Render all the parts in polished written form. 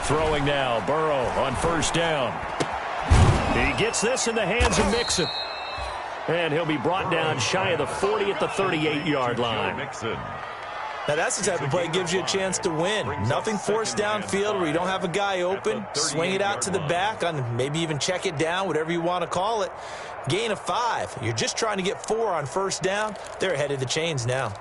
Throwing now, Burrow on first down. He gets this in the hands of Mixon. And he'll be brought down shy of the 40 at the 38-yard line. Now, that's the type of play that gives you a chance to win. Nothing forced downfield where you don't have a guy open. Swing it out to the back, on maybe even check it down, whatever you want to call it. Gain of 5. You're just trying to get 4 on first down. They're ahead of the chains now.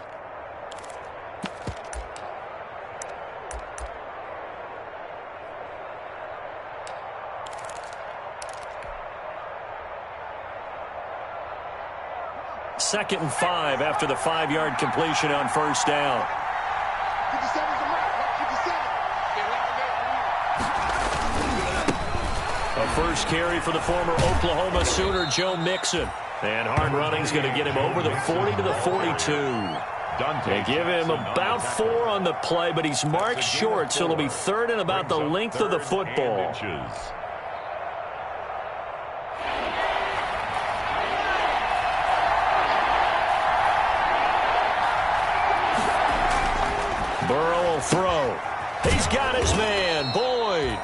Second and 5 after the 5-yard completion on first down. A first carry for the former Oklahoma Sooner, Joe Mixon. And hard running's going to get him over the 40 to the 42. They give him about 4 on the play, but he's marked short, so it'll be third and about the length of the football. Burrow will throw. He's got his man, Boyd.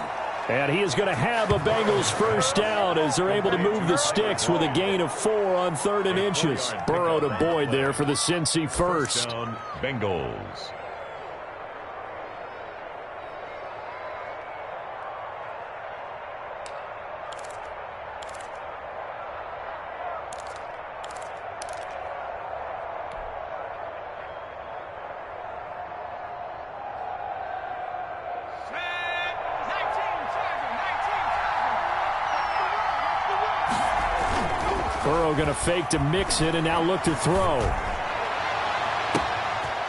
And he is going to have a Bengals first down as they're able to move the sticks with a gain of 4 on 3rd and inches. Burrow to Boyd there for the Cincy first. Bengals. Burrow going to fake to Mixon and now look to throw.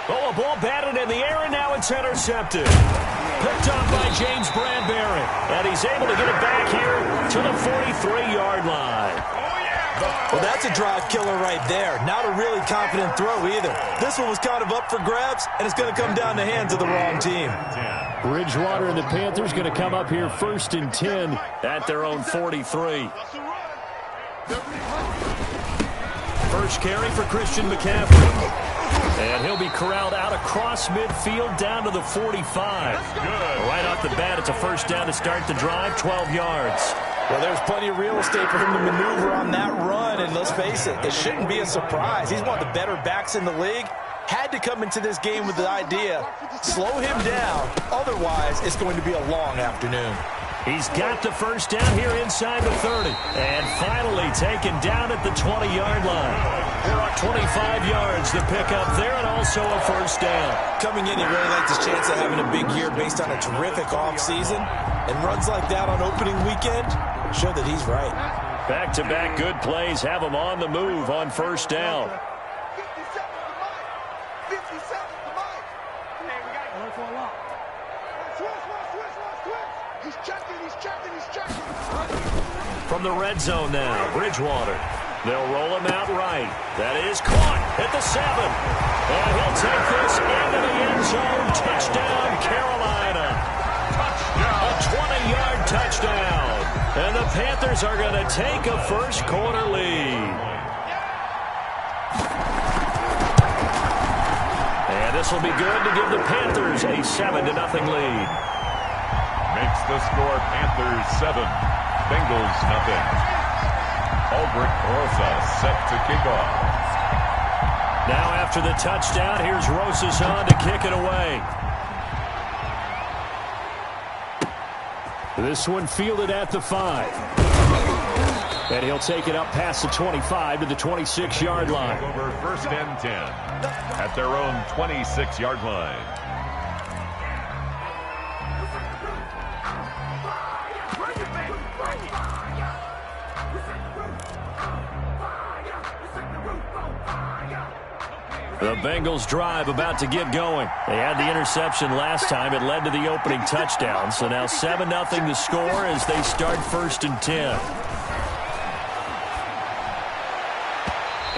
Oh, a ball batted in the air, and now it's intercepted. Picked up by James Bradbury. And he's able to get it back here to the 43-yard line. Well, that's a drive killer right there. Not a really confident throw either. This one was kind of up for grabs, and it's going to come down the hands of the wrong team. Bridgewater and the Panthers going to come up here 1st and 10 at their own 43. First carry for Christian McCaffrey. And he'll be corralled out across midfield down to the 45. Right off the bat, it's a first down to start the drive, 12 yards. Well, there's plenty of real estate for him to maneuver on that run, and let's face it, it shouldn't be a surprise. He's one of the better backs in the league. Had to come into this game with the idea, slow him down, otherwise it's going to be a long afternoon. He's got the first down here inside the 30. And finally taken down at the 20-yard line. 25 yards to pick up there, and also a first down. Coming in, he really liked his chance of having a big year based on a terrific offseason. And runs like that on opening weekend show that he's right. Back-to-back good plays have him on the move on first down. From the red zone now, Bridgewater. They'll roll him out right. That is caught at the 7. And he'll take this into the end zone. Touchdown, Carolina. A 20-yard touchdown. And the Panthers are going to take a first quarter lead. And this will be good to give the Panthers a 7-0 lead. Makes the score Panthers 7, Bengals nothing. Albrecht Rosas set to kick off. Now after the touchdown, here's Rosas on to kick it away. This one fielded at the 5. And he'll take it up past the 25 to the 26-yard line. Over 1st and 10 at their own 26-yard line. The Bengals drive about to get going. They had the interception last time. It led to the opening touchdown. So now 7-0 the score as they start 1st and 10.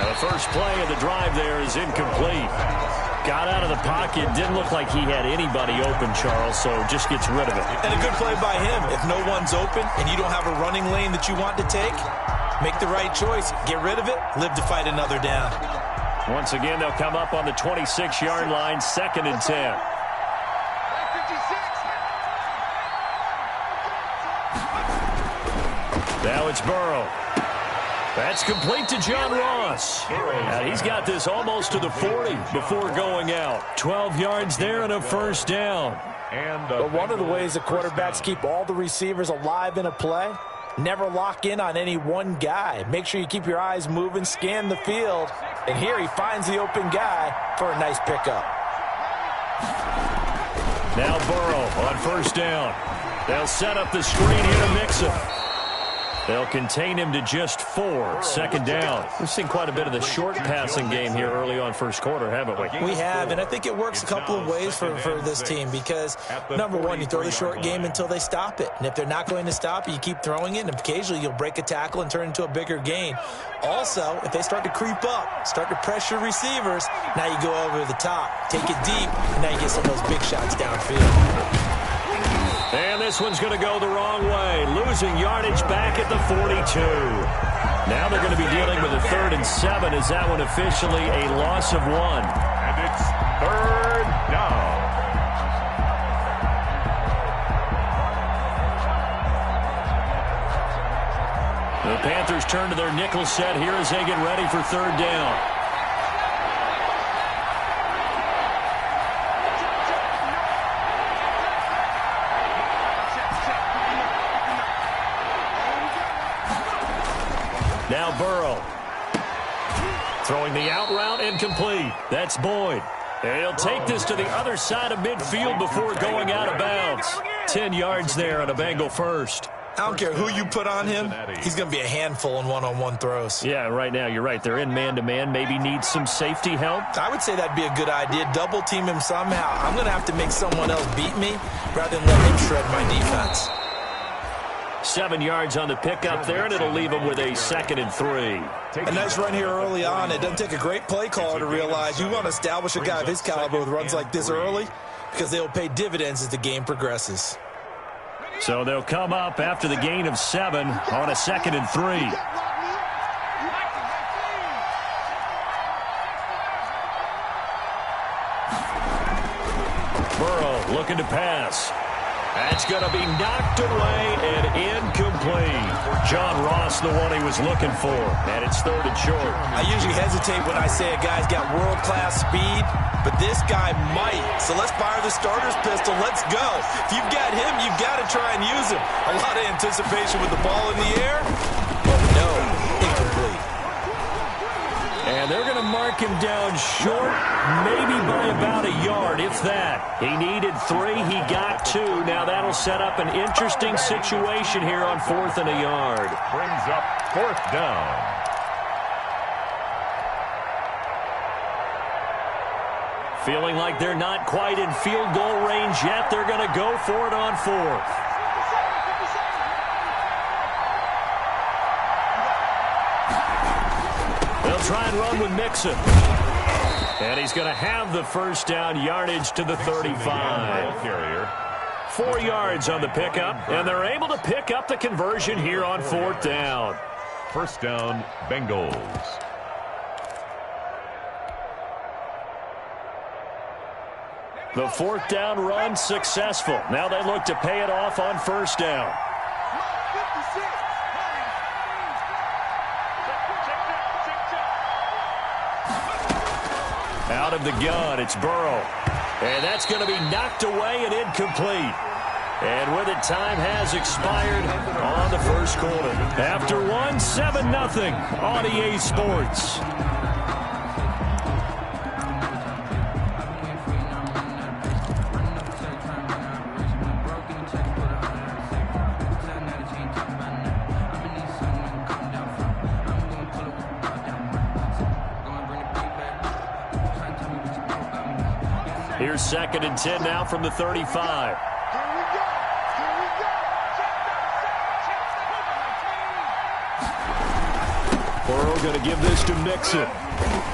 Now the first play of the drive there is incomplete. Got out of the pocket. Didn't look like he had anybody open, Charles, so just gets rid of it. And a good play by him. If no one's open and you don't have a running lane that you want to take, make the right choice. Get rid of it. Live to fight another down. Once again, they'll come up on the 26-yard line, 2nd and 10. Now it's Burrow. That's complete to John Ross. And he's got this almost to the 40 before going out. 12 yards there and a first down. But one of the ways the quarterbacks keep all the receivers alive in a play, never lock in on any one guy. Make sure you keep your eyes moving, scan the field. And here he finds the open guy for a nice pickup. Now Burrow on first down. They'll set up the screen here to Mixon. They'll contain him to just 4. Second down. We've seen quite a bit of the short passing game here early on first quarter, haven't we? We have, and I think it works a couple of ways for this team because, number one, you throw the short game until they stop it. And if they're not going to stop it, you keep throwing it, and occasionally you'll break a tackle and turn it into a bigger gain. Also, if they start to creep up, start to pressure receivers, now you go over the top, take it deep, and now you get some of those big shots downfield. And this one's going to go the wrong way. Losing yardage back at the 42. Now they're going to be dealing with a 3rd and 7. Is that one officially a loss of 1? And it's 3rd down. The Panthers turn to their nickel set here as they get ready for 3rd down. Now Burrow. Throwing the out route incomplete. That's Boyd. And he'll take this to the other side of midfield before going out of bounds. 10 yards there on a Bengal first. I don't care who you put on him, he's going to be a handful in one-on-one throws. Yeah, right now, you're right. They're in man-to-man. Maybe need some safety help. I would say that'd be a good idea. Double team him somehow. I'm going to have to make someone else beat me rather than let him shred my defense. 7 yards on the pickup there, and it'll leave them with a 2nd and 3. A nice run here early on. It doesn't take a great play caller to realize you want to establish a guy of his caliber with runs like this early because they'll pay dividends as the game progresses. So they'll come up after the gain of 7 on a 2nd and 3. Burrow looking to pass. That's going to be knocked away and incomplete. John Ross, the one he was looking for, and it's 3rd and short. I usually hesitate when I say a guy's got world-class speed, but this guy might. So let's fire the starter's pistol. Let's go. If you've got him, you've got to try and use him. A lot of anticipation with the ball in the air, but no, incomplete. And they're going to mark him down short, maybe by about a yard, if that. He needed 3, he got 2. Now that'll set up an interesting situation here on 4th and a yard. Brings up 4th down. Feeling like they're not quite in field goal range yet. They're going to go for it on 4th. They'll try and run with Mixon. And he's going to have the first down, yardage to the 35. 4 yards on the pickup, and they're able to pick up the conversion here on 4th down. First down, Bengals. The 4th down run successful. Now they look to pay it off on 1st down. Out of the gun, it's Burrow. And that's going to be knocked away and incomplete. And with it, time has expired on the first quarter. After 1, 7-0 on EA Sports. Here's 2nd and 10 now from the 35. Burrow going to give this to Mixon.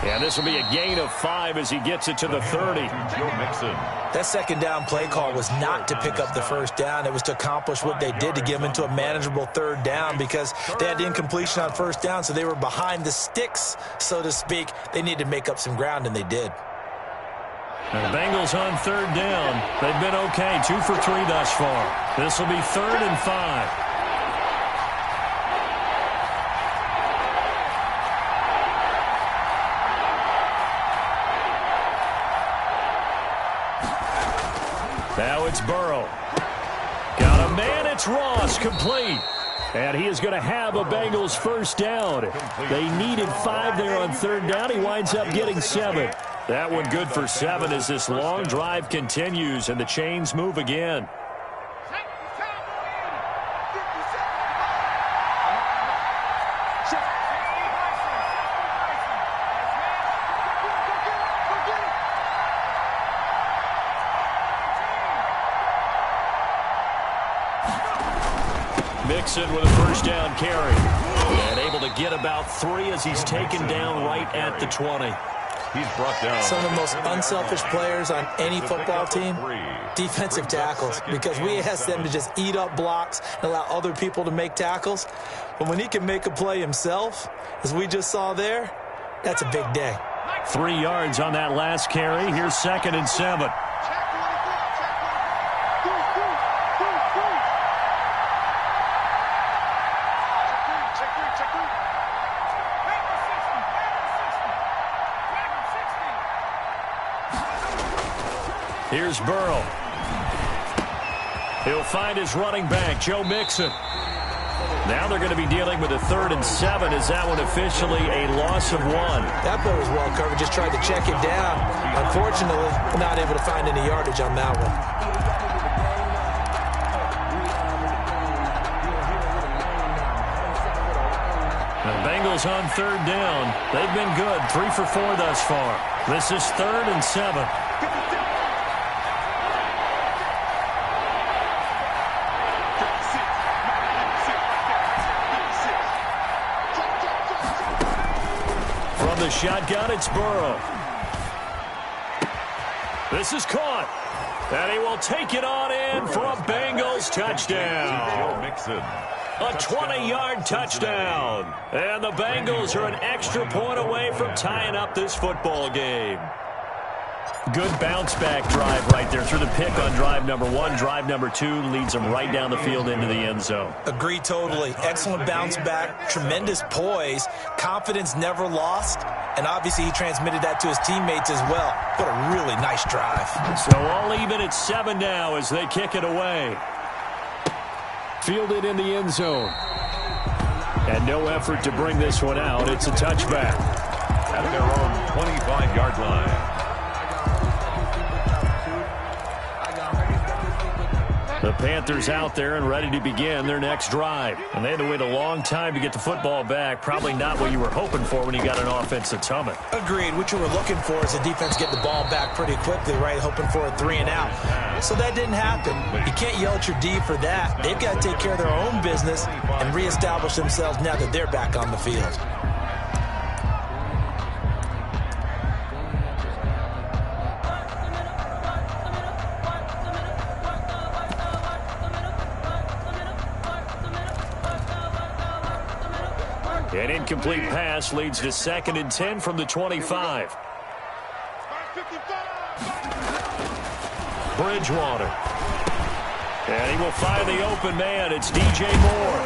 And this will be a gain of 5 as he gets it to the 30. That 2nd down play call was not to pick up the 1st down. It was to accomplish what they did to get them into a manageable 3rd down because they had incompletion on 1st down, so they were behind the sticks, so to speak. They needed to make up some ground, and they did. And the Bengals on 3rd down. They've been okay, 2 for 3 thus far. This will be 3rd and 5. Now it's Burrow. Got a man, it's Ross, complete. And he is going to have a Bengals first down. They needed 5 there on 3rd down. He winds up getting 7. That one good for 7 as this long drive continues and the chains move again. Mixon with a first down carry. And able to get about 3 as he's taken down right at the 20. He's brought down. Some of the most unselfish players on any football team, defensive tackles, because we ask them to just eat up blocks and allow other people to make tackles. But when he can make a play himself, as we just saw there, that's a big day. 3 yards on that last carry. Here's 2nd and 7. Here's Burrow. He'll find his running back, Joe Mixon. Now they're going to be dealing with a 3rd and 7. Is that one officially a loss of 1? That play was well covered. Just tried to check it down. Unfortunately, not able to find any yardage on that one. The Bengals on 3rd down. They've been good. 3 for 4 thus far. This is 3rd and 7. The shotgun, it's Burrow. This is caught. And he will take it on in for a Bengals touchdown. A 20-yard touchdown. And the Bengals are an extra point away from tying up this football game. Good bounce-back drive right there through the pick on drive number 1. Drive number 2 leads them right down the field into the end zone. Agree totally. Excellent bounce-back, tremendous poise, confidence never lost, and obviously he transmitted that to his teammates as well. What a really nice drive. So all even at 7 now as they kick it away. Fielded in the end zone. And no effort to bring this one out. It's a touchback. At their own 25-yard line. The Panthers out there and ready to begin their next drive. And they had to wait a long time to get the football back. Probably not what you were hoping for when you got an offense that's humming. Agreed. What you were looking for is the defense get the ball back pretty quickly, right? Hoping for a 3 and out. So that didn't happen. You can't yell at your D for that. They've got to take care of their own business and reestablish themselves now that they're back on the field. An incomplete pass leads to 2nd and 10 from the 25. Bridgewater. And he will find the open man. It's DJ Moore.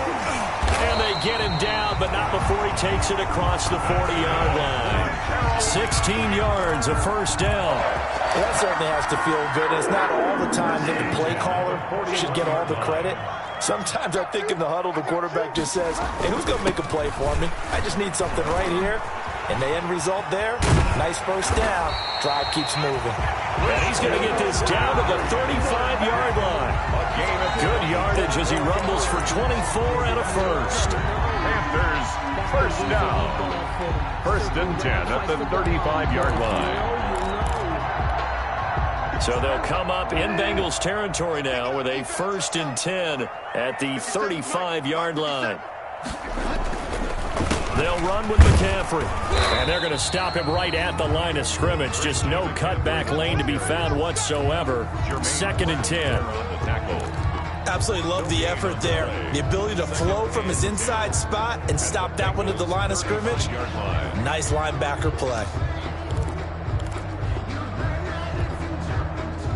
And they get him down, but not before he takes it across the 40-yard line. 16 yards, a first down. Well, that certainly has to feel good. It's not all the time that the play caller should get all the credit. Sometimes I think in the huddle, the quarterback just says, hey, who's going to make a play for me? I just need something right here. And the end result there, nice first down. Drive keeps moving. And he's going to get this down to the 35-yard line. Good yardage as he rumbles for 24 and a first. Panthers, first down. 1st and 10 at the 35-yard line. So they'll come up in Bengals territory now with a 1st and 10 at the 35-yard line. They'll run with McCaffrey. And they're going to stop him right at the line of scrimmage. Just no cutback lane to be found whatsoever. 2nd and 10. Absolutely love the effort there. The ability to flow from his inside spot and stop that one at the line of scrimmage. Nice linebacker play.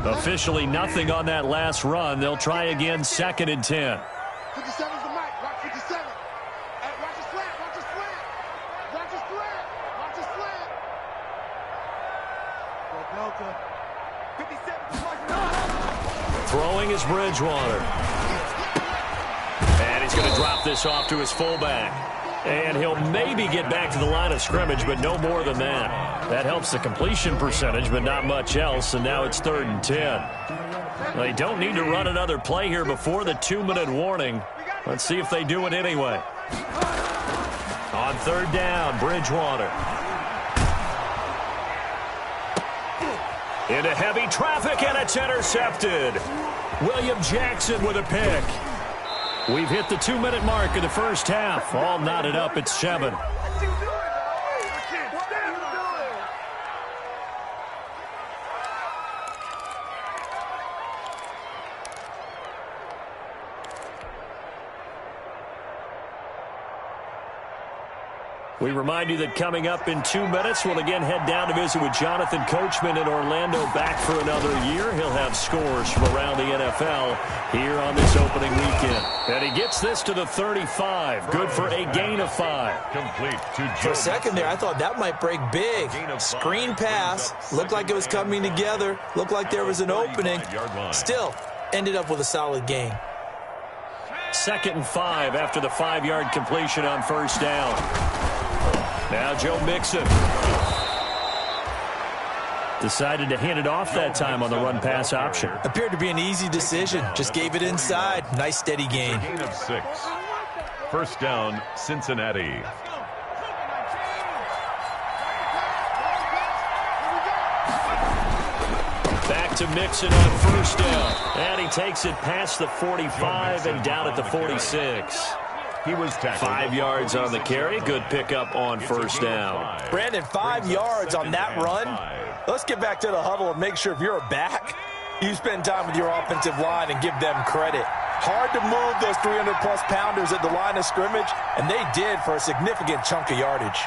Officially nothing on that last run. They'll try again, 2nd and 10. 57's the mic. Watch 57. Hey, watch the slant. Watch the slant. Watch the slant. Watch the slant. Go Delta. 57. is Bridgewater. And he's going to drop this off to his fullback. And he'll maybe get back to the line of scrimmage, but no more than that. That helps the completion percentage, but not much else, and now it's 3rd and 10. They don't need to run another play here before the 2-minute warning. Let's see if they do it anyway. On 3rd down, Bridgewater. Into heavy traffic, and it's intercepted. William Jackson with a pick. We've hit the 2-minute mark of the first half. All knotted up at 7. We remind you that coming up in 2 minutes, we'll again head down to visit with Jonathan Coachman in Orlando, back for another year. He'll have scores from around the NFL here on this opening weekend. And he gets this to the 35. Good for a gain of 5. Complete to For a second there, I thought that might break big. Screen pass. Looked like it was coming together. Looked like there was an opening. Still, ended up with a solid gain. 2nd and 5 after the 5-yard completion on 1st down. Now Joe Mixon decided to hand it off that time on the run-pass option. Appeared to be an easy decision. Just gave it inside. Nice, steady gain. gain of 6. 1st down, Cincinnati. Back to Mixon on 1st down. And he takes it past the 45 and down at the 46. He was tackled. 5 yards on the carry. Good pickup on 1st down. Brandon, 5 yards on that run. Let's get back to the huddle and make sure if you're a back, you spend time with your offensive line and give them credit. Hard to move those 300-plus pounders at the line of scrimmage, and they did for a significant chunk of yardage.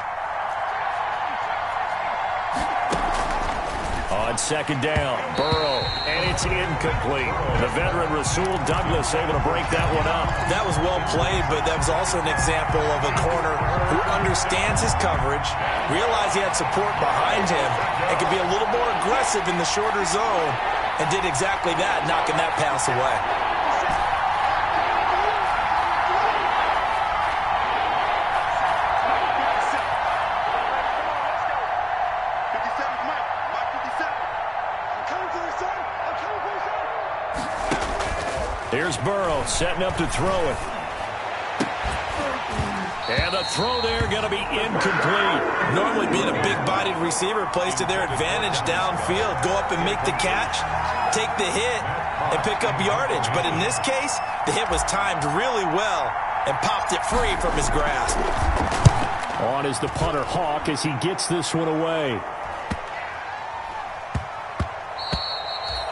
On 2nd down, Burrow, and it's incomplete. The veteran Rasul Douglas able to break that one up. That was well played, but that was also an example of a corner who understands his coverage, realized he had support behind him, and could be a little more aggressive in the shorter zone, and did exactly that, knocking that pass away. Here's Burrow setting up to throw it. And the throw there going to be incomplete. Normally being a big-bodied receiver plays to their advantage downfield. Go up and make the catch, take the hit, and pick up yardage. But in this case, the hit was timed really well and popped it free from his grasp. On is the punter Hawk as he gets this one away.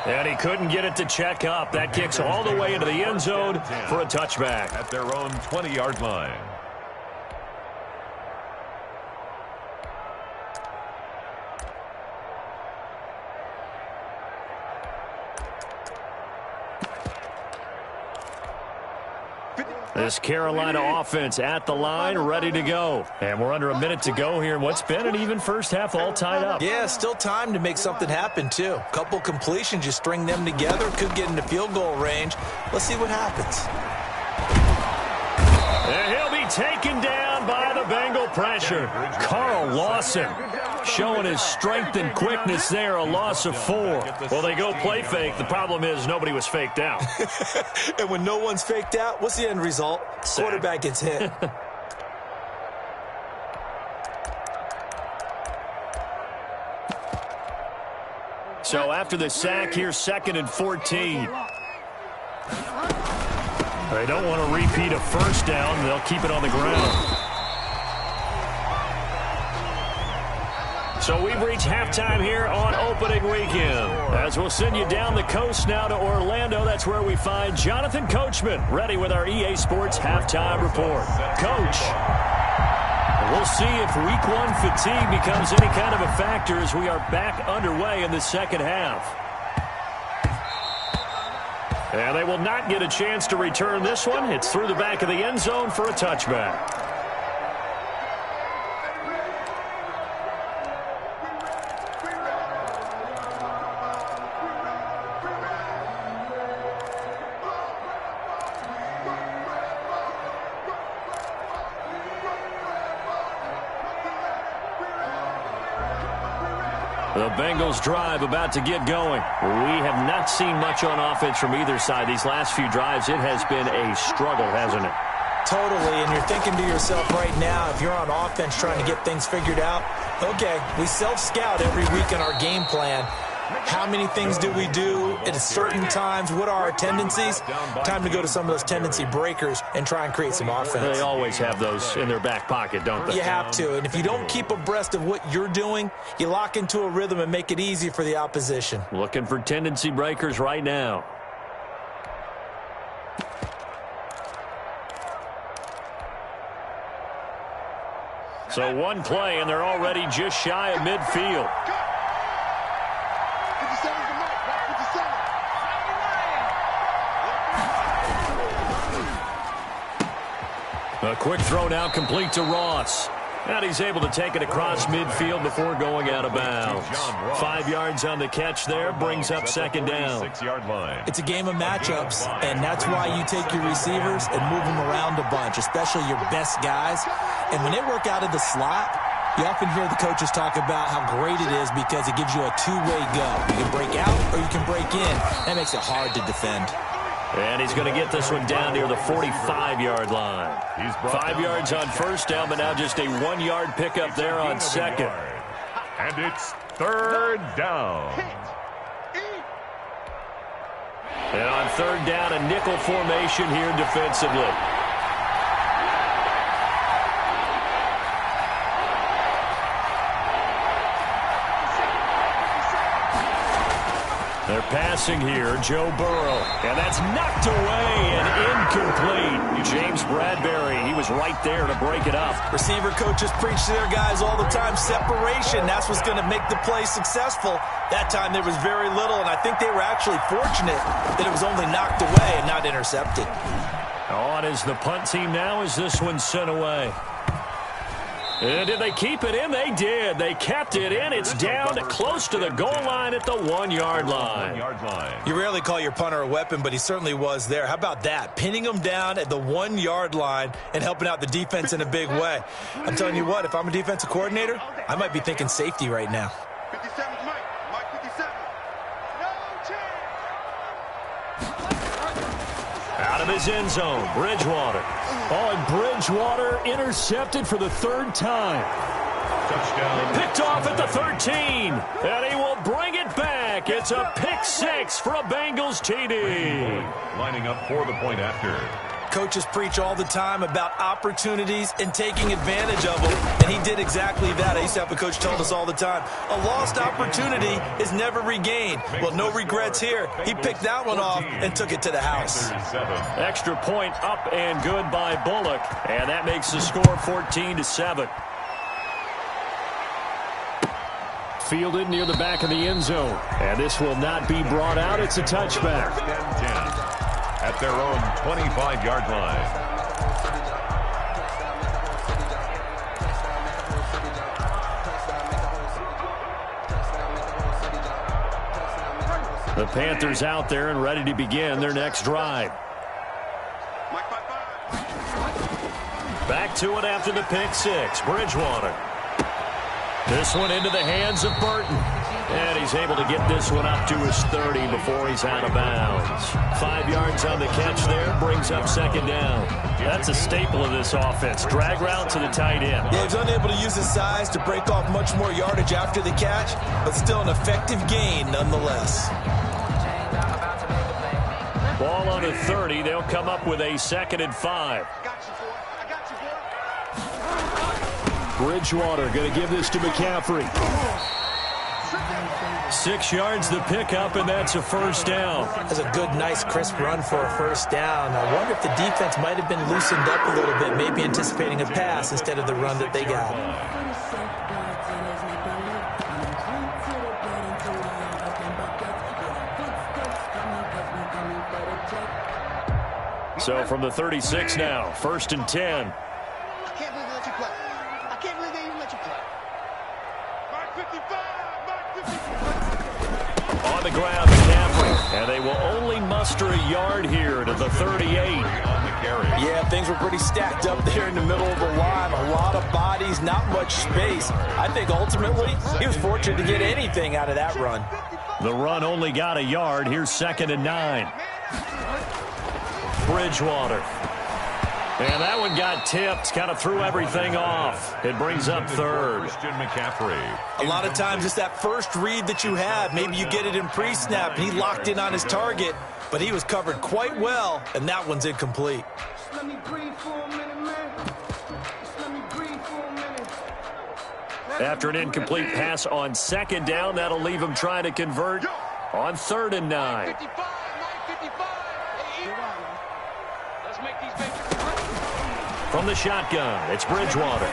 And he couldn't get it to check up. That kicks all the way into the end zone for a touchback. At their own 20-yard line. This Carolina offense at the line, ready to go. And we're under a minute to go here in what's been an even first half, all tied up. Yeah, still time to make something happen, too. Couple completions, you string them together, could get into field goal range. Let's see what happens. And he'll be taken down by the Bengal pressure. Carl Lawson showing his strength and quickness there, a loss of 4. Well, they go play fake. The problem is nobody was faked out. And when no one's faked out, what's the end result? Sack. Quarterback gets hit. So after the sack, here's 2nd and 14. They don't want to repeat a first down. They'll keep it on the ground. So we've reached halftime here on opening weekend. As we'll send you down the coast now to Orlando, that's where we find Jonathan Coachman, ready with our EA Sports halftime report. Coach, we'll see if week 1 fatigue becomes any kind of a factor as we are back underway in the second half. And they will not get a chance to return this one. It's through the back of the end zone for a touchback. The Bengals drive about to get going. We have not seen much on offense from either side. These last few drives, it has been a struggle, hasn't it? Totally, and you're thinking to yourself right now, if you're on offense trying to get things figured out, okay, we self-scout every week in our game plan. How many things do we do at certain times? What are our tendencies? Time to go to some of those tendency breakers and try and create some offense. They always have those in their back pocket, don't they? You have to, and if you don't keep abreast of what you're doing, you lock into a rhythm and make it easy for the opposition. Looking for tendency breakers right now. So one play, and they're already just shy of midfield. A quick throw now complete to Ross. And he's able to take it across midfield before going out of bounds. 5 yards on the catch there, brings up second down. 6-yard line. It's a game of matchups, and that's why you take your receivers and move them around a bunch, especially your best guys. And when they work out of the slot, you often hear the coaches talk about how great it is because it gives you a two-way go. You can break out or you can break in. That makes it hard to defend. And he's going to get this one down near the 45-yard line. 5 yards on first down, but now just a 1-yard pickup there on second. And it's third down. And on third down, a nickel formation here defensively. They're passing here, Joe Burrow. And that's knocked away and incomplete. James Bradbury, he was right there to break it up. Receiver coaches preach to their guys all the time. Separation, that's what's going to make the play successful. That time there was very little, and I think they were actually fortunate that it was only knocked away and not intercepted. On is the punt team now as this one's sent away. And did they keep it in? They did. They kept it in. It's down close to the goal line at the 1-yard line. You rarely call your punter a weapon, but he certainly was there. How about that? Pinning him down at the 1-yard line and helping out the defense in a big way. I'm telling you what, if I'm a defensive coordinator, I might be thinking safety right now. 57's Mike. Mike 57. No chance. Out of his end zone, Bridgewater. Oh, and Bridgewater intercepted for the third time. Touchdown. Picked off at the 13, and he will bring it back. It's a pick six for a Bengals TD. Lining up for the point after. Coaches preach all the time about opportunities and taking advantage of them, and he did exactly that. I used to have a coach told us all the time, a lost opportunity is never regained. Well, no regrets here. He picked that one off and took it to the house. Extra point up and good by Bullock, and that makes the score 14-7. Fielded near the back of the end zone, and this will not be brought out. It's a touchback. 10 at their own 25-yard line. The Panthers out there and ready to begin their next drive. Back to it after the pick six. Bridgewater. This one into the hands of Burton. And he's able to get this one up to his 30 before he's out of bounds. 5 yards on the catch there, brings up second down. That's a staple of this offense. Drag route to the tight end. Yeah, he's unable to use his size to break off much more yardage after the catch, but still an effective gain nonetheless. Ball on the 30. They'll come up with a 2nd and 5. Bridgewater going to give this to McCaffrey. 6 yards the pickup, and that's a first down. That's a good, nice, crisp run for a first down. I wonder if the defense might have been loosened up a little bit, maybe anticipating a pass instead of the run that they got. So from the 36 now, 1st and 10. I can't believe they let you play. I can't believe they even let you play. Mark 55, Mark 55. On the ground, McCaffrey. And they will only muster a yard here to the 38. carry. Yeah, things were pretty stacked up there in the middle of the line. A lot of bodies, not much space. I think ultimately he was fortunate to get anything out of that run. The run only got a yard. Here's 2nd and 9. Bridgewater. And that one got tipped, kind of threw everything off. It brings up 3rd. Christian McCaffrey. A lot of times it's that first read that you have. Maybe you get it in pre-snap, and he locked in on his target, but he was covered quite well, and that one's incomplete. After an incomplete pass on 2nd down, that'll leave him trying to convert on 3rd and 9. From the shotgun, it's Bridgewater.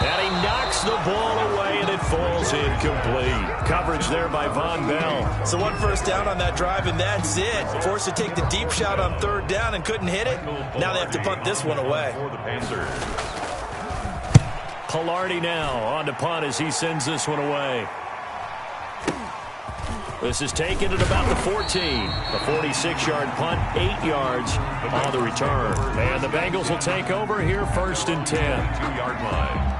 And he knocks the ball away, and it falls incomplete. Coverage there by Von Bell. So 1 first down on that drive, and that's it. Forced to take the deep shot on 3rd down and couldn't hit it. Now they have to punt this one away. For the Panthers. Pilardi now on to punt as he sends this one away. This is taken at about the 14. A 46-yard punt, 8 yards on the return. And the Bengals will take over here 1st and 10. 2-yard line.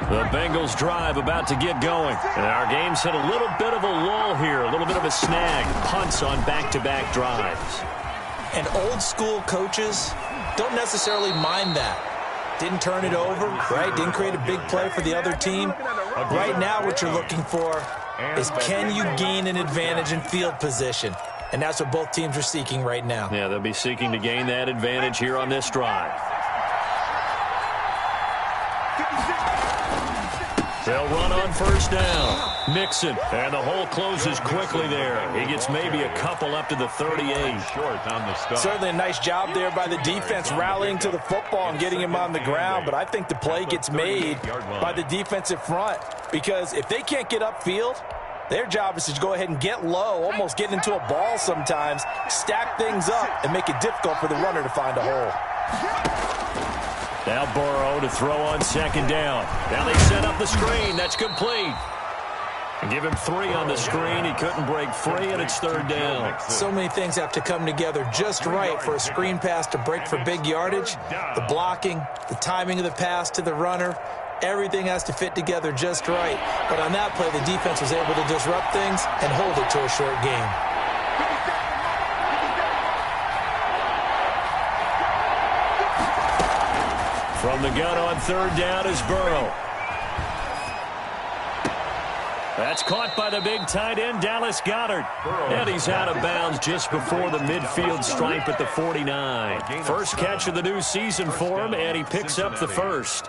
The Bengals drive about to get going. And our game's hit a little bit of a lull here, a little bit of a snag. Punts on back-to-back drives. And old-school coaches don't necessarily mind that. Didn't turn it over, right? Didn't create a big play for the other team. Right now what you're looking for is can you gain an advantage in field position? And that's what both teams are seeking right now. Yeah, they'll be seeking to gain that advantage here on this drive. They'll run on 1st down. Mixon, and the hole closes quickly there. He gets maybe a couple up to the 38. Short on the stop. Certainly a nice job there by the defense rallying to the football and getting him on the ground, but I think the play gets made by the defensive front because if they can't get upfield, their job is to go ahead and get low, almost get into a ball sometimes, stack things up, and make it difficult for the runner to find a hole. Now Burrow to throw on 2nd down. Now they set up the screen. That's complete. And give him 3 on the screen. He couldn't break free, and it's 3rd down. So many things have to come together just right for a screen pass to break for big yardage. The blocking, the timing of the pass to the runner, everything has to fit together just right. But on that play, the defense was able to disrupt things and hold it to a short game. From the gun on 3rd down is Burrow. That's caught by the big tight end, Dallas Goedert. And he's out of bounds just before the midfield stripe at the 49. First catch of the new season for him, and he picks up the 1st.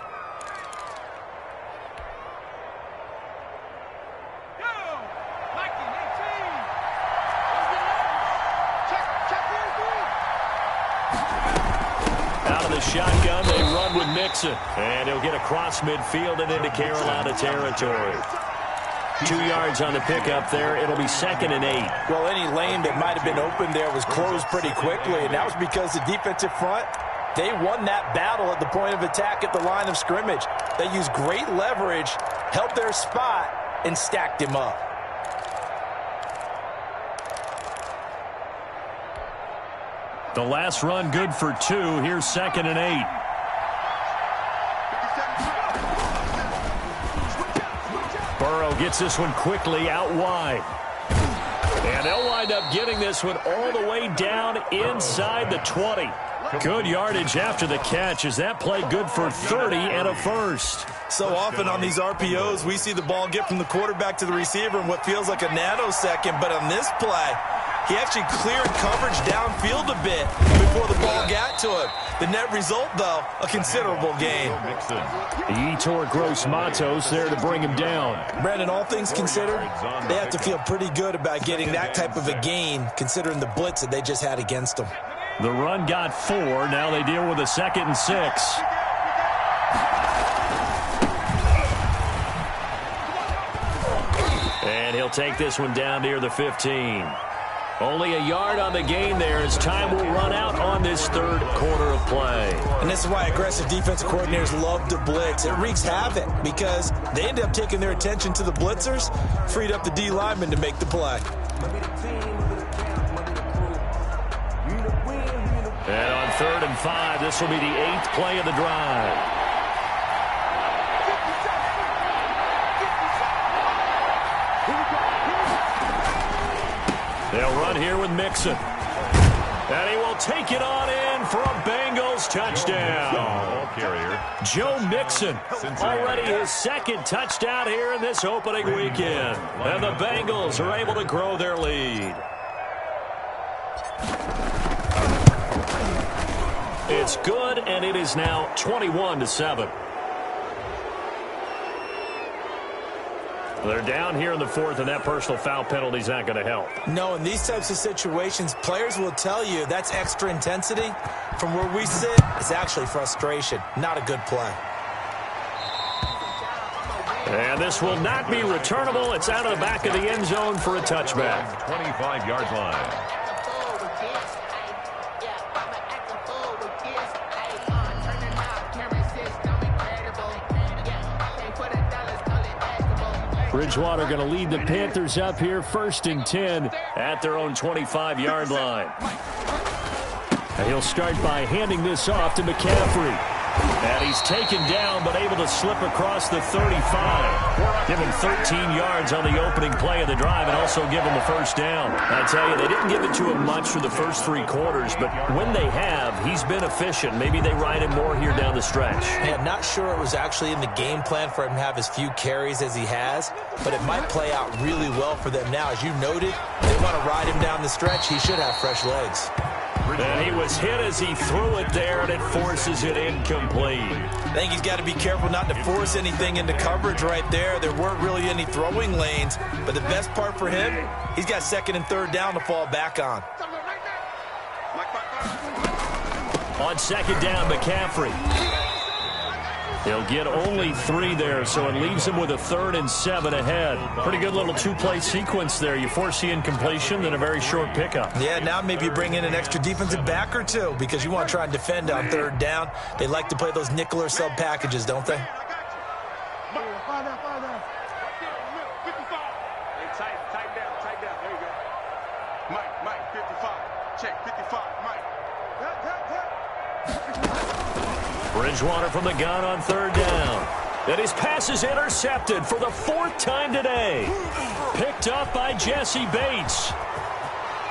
Shotgun, they run with Mixon. And he'll get across midfield and into Carolina territory. 2 yards on the pickup there. It'll be 2nd and 8. Well, any lane that might have been open there was closed pretty quickly, and that was because the defensive front, they won that battle at the point of attack at the line of scrimmage. They used great leverage, held their spot, and stacked him up. The last run good for 2. Here's 2nd and 8. Burrow gets this one quickly out wide. And they'll wind up getting this one all the way down inside the 20. Good yardage after the catch. Is that play good for 30 and a 1st? So often on these RPOs, we see the ball get from the quarterback to the receiver in what feels like a nanosecond. But on this play, he actually cleared coverage downfield a bit before the ball got to him. The net result, though, a considerable gain. Yetur Gross-Matos there to bring him down. Brandon, all things considered, they have to feel pretty good about getting that type of a gain, considering the blitz that they just had against them. The run got 4. Now they deal with a 2nd and 6. And he'll take this one down near the 15. Only a yard on the gain there as time will run out on this third quarter of play. And this is why aggressive defensive coordinators love to blitz. It wreaks havoc because they end up taking their attention to the blitzers, freed up the D lineman to make the play. And on 3rd and 5, this will be the 8th play of the drive. They'll run here with Mixon. And he will take it on in for a Bengals touchdown. Ball carrier. Joe Mixon, already his 2nd touchdown here in this opening weekend. And the Bengals are able to grow their lead. It's good, and it is now 21-7. They're down here in the 4th, and that personal foul penalty is not going to help. No, in these types of situations, players will tell you that's extra intensity. From where we sit, it's actually frustration. Not a good play. And this will not be returnable. It's out of the back of the end zone for a touchback. 25-yard line. Bridgewater going to lead the Panthers up here 1st and 10 at their own 25-yard line. And he'll start by handing this off to McCaffrey. And he's taken down but able to slip across the 35. Give him 13 yards on the opening play of the drive and also give him a first down. I tell you, they didn't give it to him much for the first 3 quarters, but when they have, he's been efficient. Maybe they ride him more here down the stretch. Hey, I'm not sure it was actually in the game plan for him to have as few carries as he has, but it might play out really well for them now. As you noted, they want to ride him down the stretch. He should have fresh legs. And he was hit as he threw it there, and it forces it incomplete. I think he's got to be careful not to force anything into coverage right there. There weren't really any throwing lanes, but the best part for him, he's got 2nd and 3rd down to fall back on. On 2nd down, McCaffrey. He'll get only 3 there, so it leaves him with a 3rd and 7 ahead. Pretty good little 2-play sequence there. You force the incompletion, then a very short pickup. Yeah, now maybe you bring in an extra defensive back or 2 because you want to try and defend on 3rd down. They like to play those nickel or sub packages, don't they? Tight down. There you go. Mike, 55. Check, 55. Mike. Bridgewater from the gun on 3rd down. And his pass is intercepted for the 4th time today. Picked up by Jesse Bates.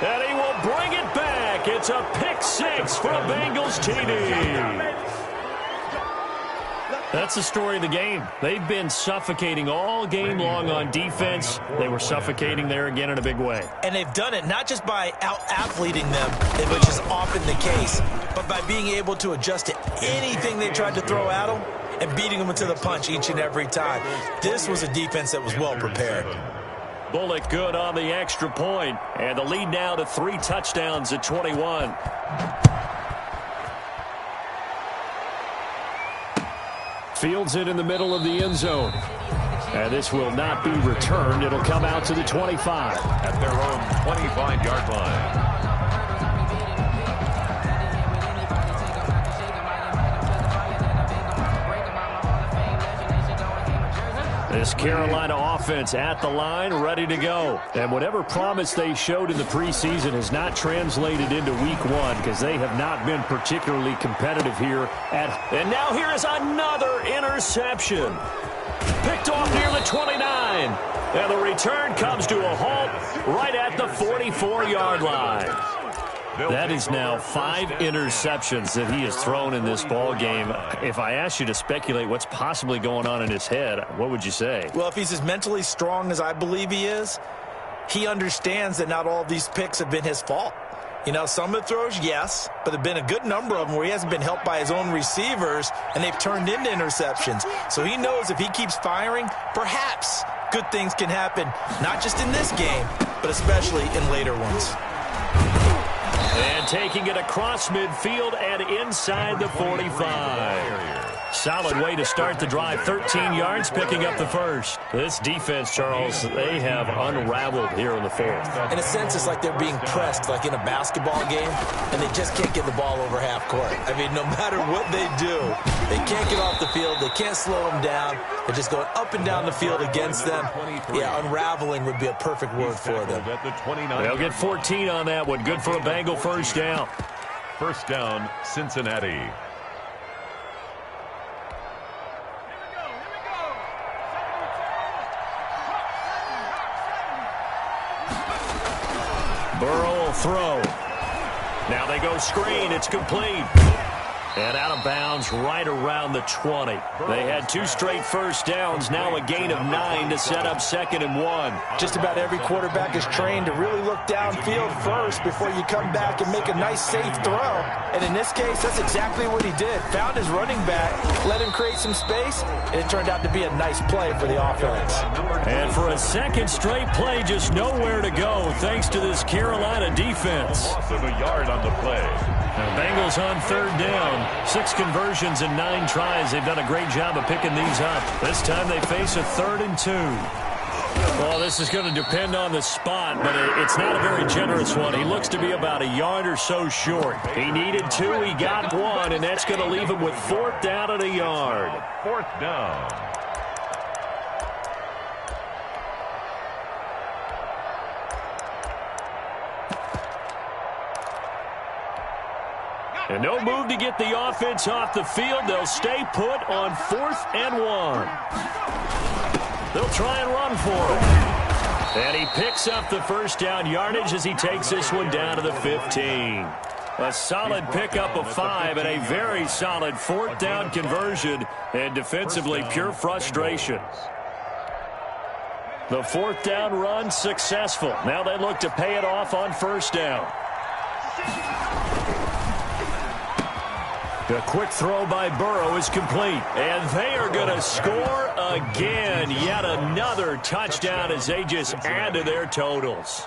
And he will bring it back. It's a pick 6 for a Bengals TD. That's the story of the game. They've been suffocating all game long on defense. They were suffocating there again in a big way. And they've done it not just by out-athleting them, which is often the case, but by being able to adjust to anything they tried to throw at them and beating them into the punch each and every time. This was a defense that was well prepared. Bullock good on the extra point. And the lead now to 3 touchdowns at 21. Fields it in the middle of the end zone. And this will not be returned. It'll come out to the 25. At their own 25-yard line. This Carolina offense at the line, ready to go. And whatever promise they showed in the preseason has not translated into week 1 because they have not been particularly competitive here. And now here is another interception. Picked off near the 29. And the return comes to a halt right at the 44-yard line. That is now 5 interceptions that he has thrown in this ball game. If I asked you to speculate what's possibly going on in his head, what would you say? Well, if he's as mentally strong as I believe he is, he understands that not all of these picks have been his fault. You know, some of the throws, yes, but there have been a good number of them where he hasn't been helped by his own receivers, and they've turned into interceptions. So he knows if he keeps firing, perhaps good things can happen, not just in this game, but especially in later ones. And taking it across midfield and inside the 45. Solid way to start the drive. 13 yards, picking up the first. This defense, Charles, they have unraveled here in the fourth. In a sense, it's like they're being pressed, like in a basketball game, and they just can't get the ball over half court. I mean, no matter what they do, they can't get off the field. They can't slow them down. They're just going up and down the field against them. Yeah, unraveling would be a perfect word for them. They'll get 14 on that one. Good for a Bengal first down. First down, Cincinnati. Burrow will throw. Now they go screen. It's complete. And out of bounds right around the 20. They had 2 straight first downs. Now a gain of 9 to set up 2nd and 1. Just about every quarterback is trained to really look downfield first before you come back and make a nice, safe throw. And in this case, that's exactly what he did. Found his running back, let him create some space, and it turned out to be a nice play for the offense. And for a second straight play, just nowhere to go thanks to this Carolina defense. Loss of a yard on the play. Now, Bengals on 3rd down. 6 conversions and 9 tries. They've done a great job of picking these up. This time they face a 3rd and 2. Well, this is going to depend on the spot, but it's not a very generous one. He looks to be about a yard or so short. He needed 2. He got 1, and that's going to leave him with 4th down and a yard. 4th down. And no move to get the offense off the field. They'll stay put on 4th and 1. They'll try and run for it. And he picks up the first down yardage as he takes this one down to the 15. A solid pickup of 5 and a very solid 4th down conversion. And defensively, pure frustration. The 4th down run successful. Now they look to pay it off on 1st down. The quick throw by Burrow is complete. And they are going to score again. Yet another touchdown as they just add to their totals.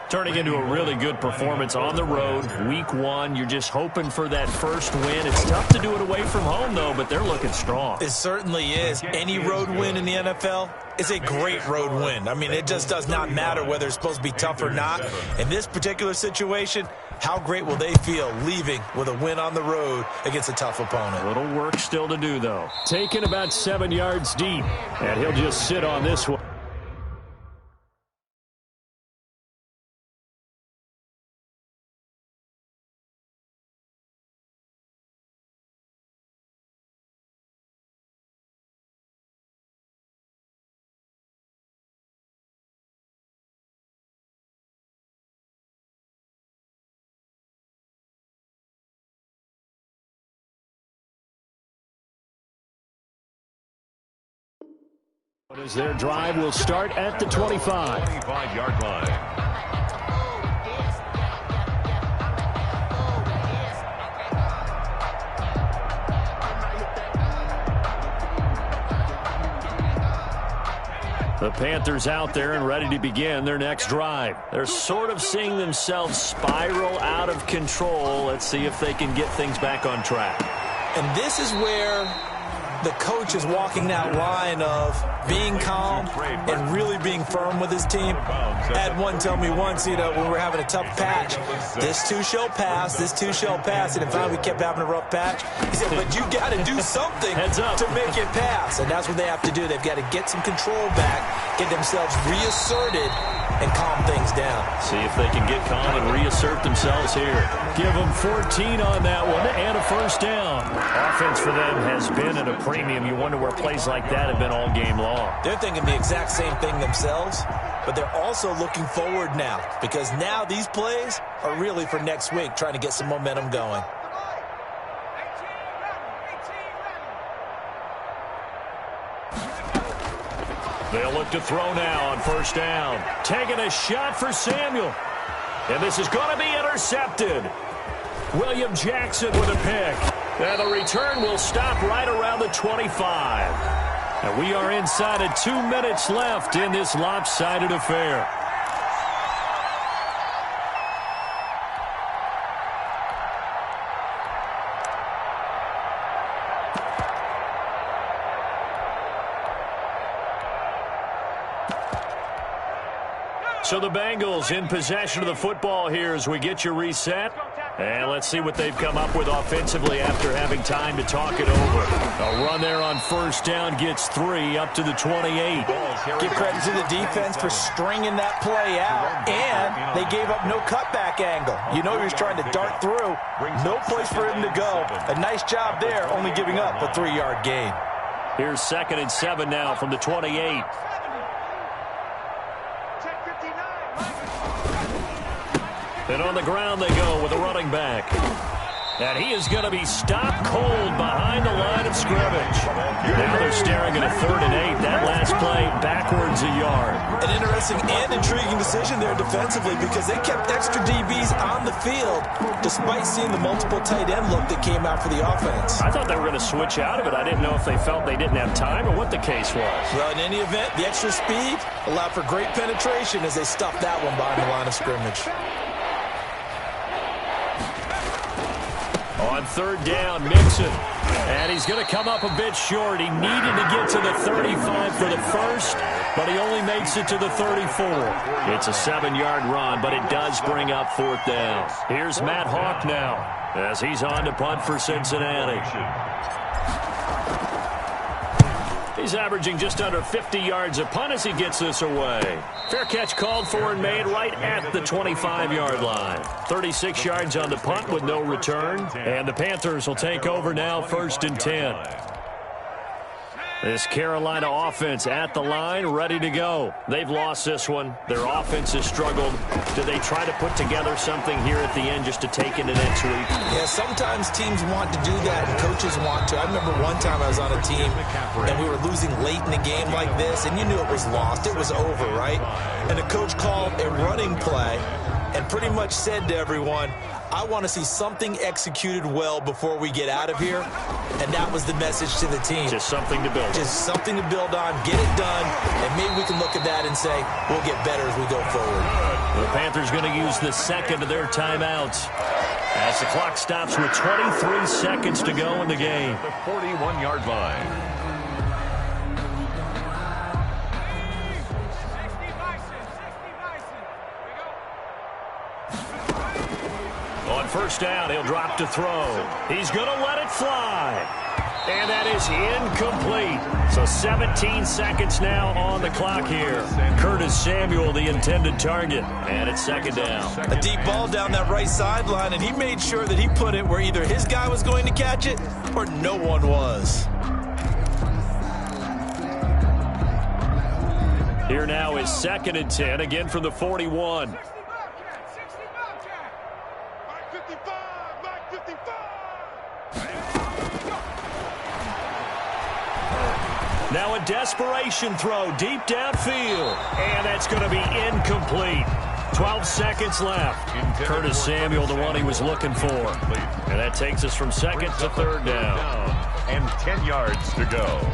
Turning into a really good performance on the road. Week 1, you're just hoping for that first win. It's tough to do it away from home, though, but they're looking strong. It certainly is. Any road win in the NFL is a great road win. I mean, it just does not matter whether it's supposed to be tough or not. In this particular situation, how great will they feel leaving with a win on the road against a tough opponent? A little work still to do, though. Taken about 7 yards deep, and he'll just sit on this one. As their drive will start at the 25. 25-yard line. The Panthers out there and ready to begin their next drive. They're sort of seeing themselves spiral out of control. Let's see if they can get things back on track. And this is where the coach is walking that line of being calm and really being firm with his team. I had one tell me once, when we were having a tough patch, this too shall pass, this too shall pass. And if finally we kept having a rough patch, he said, but you got to do something to make it pass. And that's what they have to do. They've got to get some control back, get themselves reasserted, and calm things down. See if they can get calm and reassert themselves here. Give them 14 on that one and a first down. Offense for them has been at a premium. You wonder where plays like that have been all game long. They're thinking the exact same thing themselves, but they're also looking forward now because now these plays are really for next week, trying to get some momentum going. They'll look to throw now on first down. Taking a shot for Samuel. And this is going to be intercepted. William Jackson with a pick. And the return will stop right around the 25. And we are inside of 2 minutes left in this lopsided affair. So the Bengals in possession of the football here as we get you reset. And let's see what they've come up with offensively after having time to talk it over. A run there on first down gets 3 up to the 28. Give credit to the defense for stringing that play out, and they gave up no cutback angle. You know he was trying to dart through. No place for him to go. A nice job there, only giving up a 3-yard gain. Here's 2nd and 7 now from the 28. And on the ground they go with a running back. And he is going to be stopped cold behind the line of scrimmage. Now they're staring at a 3rd and 8. That last play backwards a yard. An interesting and intriguing decision there defensively because they kept extra DBs on the field despite seeing the multiple tight end look that came out for the offense. I thought they were going to switch out of it. I didn't know if they felt they didn't have time or what the case was. Well, in any event, the extra speed allowed for great penetration as they stuffed that one behind the line of scrimmage. On 3rd down, Mixon. And he's going to come up a bit short. He needed to get to the 35 for the first, but he only makes it to the 34. It's a 7-yard run, but it does bring up 4th down. Here's Matt Hawk now as he's on to punt for Cincinnati. He's averaging just under 50 yards a punt as he gets this away. Fair catch called for and made right at the 25-yard line. 36 yards on the punt with no return. And the Panthers will take over now 1st and 10. This Carolina offense at the line, ready to go. They've lost this one. Their offense has struggled. Do they try to put together something here at the end just to take into next week? Yeah, sometimes teams want to do that and coaches want to. I remember one time I was on a team and we were losing late in the game like this, and you knew it was lost. It was over, right? And the coach called a running play and pretty much said to everyone, I want to see something executed well before we get out of here. And that was the message to the team. Just something to build on. Just something to build on, get it done, and maybe we can look at that and say, we'll get better as we go forward. The Panthers going to use the 2nd of their timeouts as the clock stops with 23 seconds to go in the game. The 41-yard line. On 1st down, he'll drop to throw. He's going to let it fly. And that is incomplete. So 17 seconds now on the clock here. Curtis Samuel, the intended target. And it's 2nd down. A deep ball down that right sideline, and he made sure that he put it where either his guy was going to catch it or no one was. Here now is 2nd and 10, again from the 41. Now a desperation throw deep downfield. And that's going to be incomplete. 12 seconds left. Curtis Samuel, the one he was looking for. And that takes us from 2nd to 3rd down. And 10 yards to go.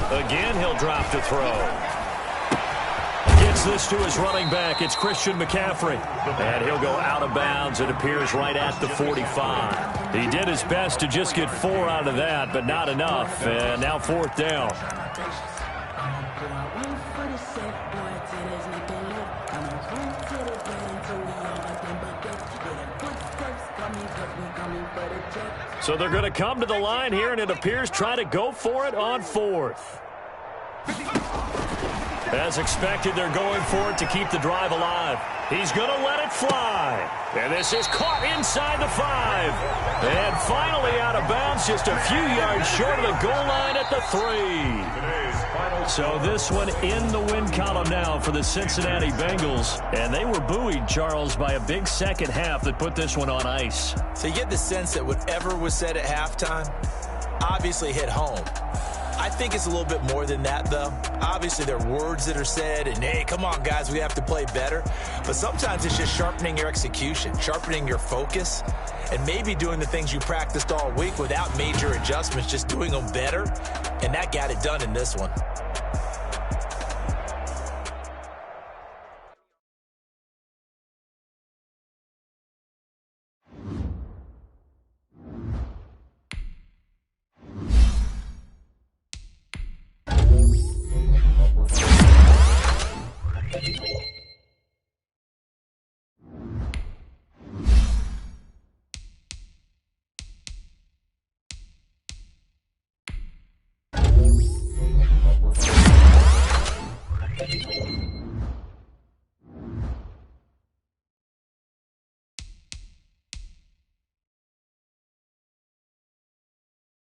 Again, he'll drop to throw. Gets this to his running back. It's Christian McCaffrey. And he'll go out of bounds. It appears right at the 45. He did his best to just get 4 out of that, but not enough. And now 4th down. So they're going to come to the line here, and it appears try to go for it on 4th. As expected, they're going for it to keep the drive alive. He's going to let it fly. And this is caught inside the 5. And finally out of bounds, just a few yards short of the goal line at the 3. So this one in the win column now for the Cincinnati Bengals. And they were buoyed, Charles, by a big second half that put this one on ice. So you get the sense that whatever was said at halftime obviously hit home. I think it's a little bit more than that, though. Obviously, there are words that are said, and, hey, come on, guys, we have to play better. But sometimes it's just sharpening your execution, sharpening your focus, and maybe doing the things you practiced all week without major adjustments, just doing them better. And that got it done in this one.